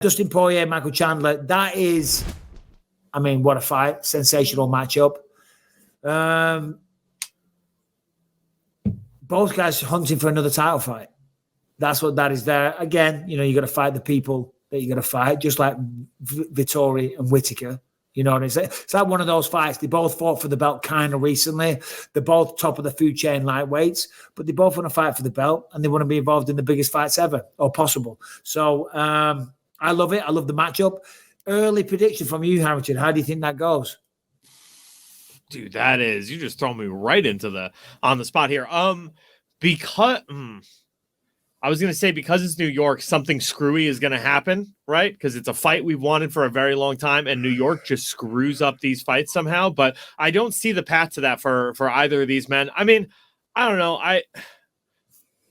Dustin Poirier, Michael Chandler, that is, I mean, what a fight. Sensational matchup. Both guys hunting for another title fight. That's what that is there. Again, you got to fight the people that you got to fight, just like Vittori and Whittaker. You know what I mean? It's like one of those fights. They both fought for the belt kind of recently. They're both top of the food chain lightweights, but they both want to fight for the belt and they want to be involved in the biggest fights ever or possible. So I love it. I love the matchup. Early prediction from you, Harrington. How do you think that goes? Dude, you just throw me right into on the spot here. Because I was going to say, because it's New York, something screwy is going to happen, right? Because it's a fight we've wanted for a very long time, and New York just screws up these fights somehow. But I don't see the path to that for either of these men. I mean, I don't know.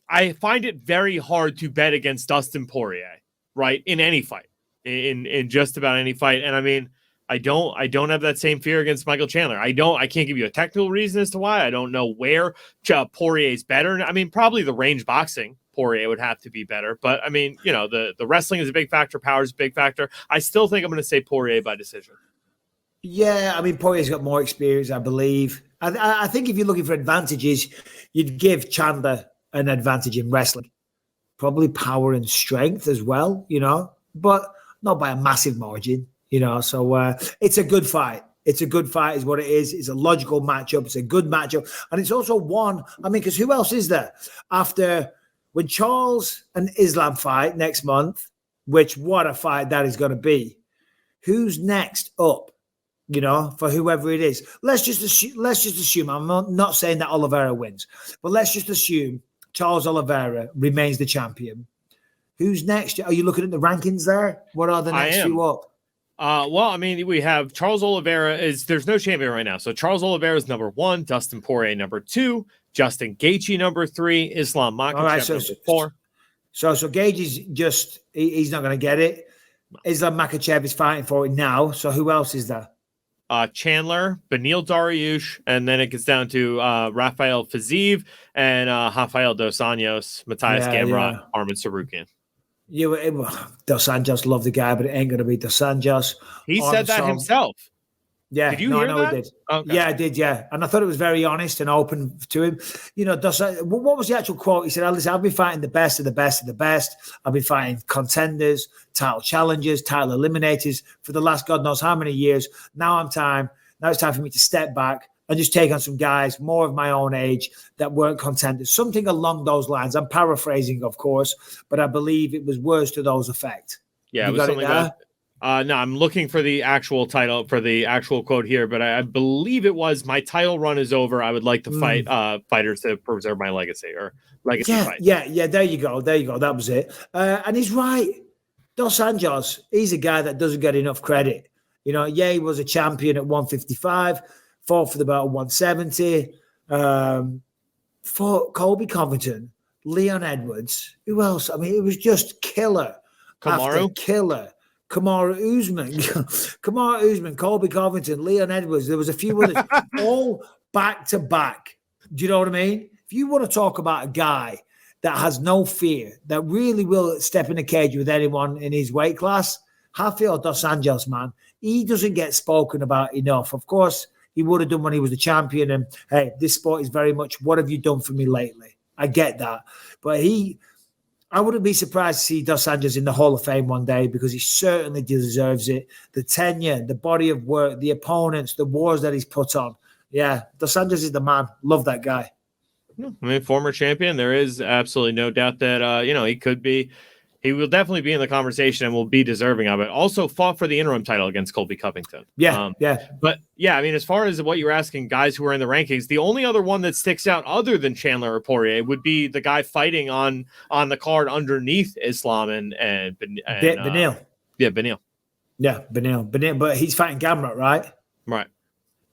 I find it very hard to bet against Dustin Poirier, right? In any fight, in just about any fight. And I mean, I don't have that same fear against Michael Chandler. I can't give you a technical reason as to why. I don't know where Poirier is better. I mean, probably the range boxing Poirier would have to be better. But I mean, the wrestling is a big factor. Power is a big factor. I still think I'm going to say Poirier by decision. Yeah, I mean, Poirier's got more experience, I believe. I think if you're looking for advantages, you'd give Chandler an advantage in wrestling. Probably power and strength as well, but not by a massive margin. So it's a good fight. It's a good fight is what it is. It's a logical matchup. It's a good matchup. And it's also one, because who else is there? After when Charles and Islam fight next month, which what a fight that is going to be. Who's next up, for whoever it is? Let's just assume, I'm not saying that Oliveira wins, but let's just assume Charles Oliveira remains the champion. Who's next? Are you looking at the rankings there? What are the next few up? Well, I mean, we have Charles Oliveira there's no champion right now. So Charles Oliveira is number 1, Dustin Poirier number 2, Justin Gaethje number 3, Islam Makhachev number 4. So Gage is just, he's not going to get it. Islam Makhachev is fighting for it now. So who else is there? Chandler, Beneil Dariush, and then it gets down to Rafael Fiziev and Rafael Dos Anjos, Matthias Gamrot, Arman Tsarukyan. Dos Anjos, love the guy, but it ain't going to be Dos Anjos. He said that himself. Yeah, did you hear that? He did. Okay. Yeah, I did. Yeah, and I thought it was very honest and open to him. What was the actual quote? He said, "I'll be fighting the best of the best of the best. I'll be fighting contenders, title challengers, title eliminators for the last God knows how many years. Now it's time for me to step back and just take on some guys more of my own age that weren't contenders." Something along those lines. I'm paraphrasing, of course, but I believe it was words to those effect. Yeah, it was something that. No, I'm looking for the actual title for the actual quote here, but I believe it was, "My title run is over. I would like to fight fighters to preserve my legacy," or legacy fight. Yeah. There you go. That was it. And he's right. Dos Anjos, he's a guy that doesn't get enough credit. He was a champion at 155, fought for the belt at 170, fought Colby Covington, Leon Edwards. Who else? I mean, it was just killer after killer. Kamaru Usman, Colby Covington, Leon Edwards. There was a few others, all back to back. Do you know what I mean? If you want to talk about a guy that has no fear, that really will step in the cage with anyone in his weight class, Rafael Dos Anjos, man, he doesn't get spoken about enough. Of course, he would have done when he was the champion. And hey, this sport is very much, what have you done for me lately? I get that. But I wouldn't be surprised to see Dos Anjos in the Hall of Fame one day, because he certainly deserves it. The tenure, the body of work, the opponents, the wars that he's put on. Yeah, Dos Anjos is the man. Love that guy. I mean, former champion. There is absolutely no doubt that, he will definitely be in the conversation and will be deserving of it. Also fought for the interim title against Colby Covington. Yeah. But yeah, I mean, as far as what you were asking, guys who are in the rankings, the only other one that sticks out other than Chandler or Poirier would be the guy fighting on the card underneath Islam and Beneil. Beneil. Yeah, Beneil. But he's fighting Gamrot, right? Right.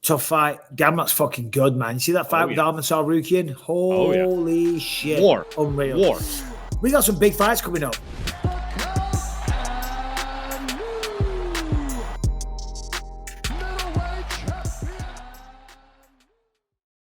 Tough fight. Gamrot's fucking good, man. You see that fight with Arman Tsarukyan? Holy shit. War. Unreal. War. We got some big fights coming up.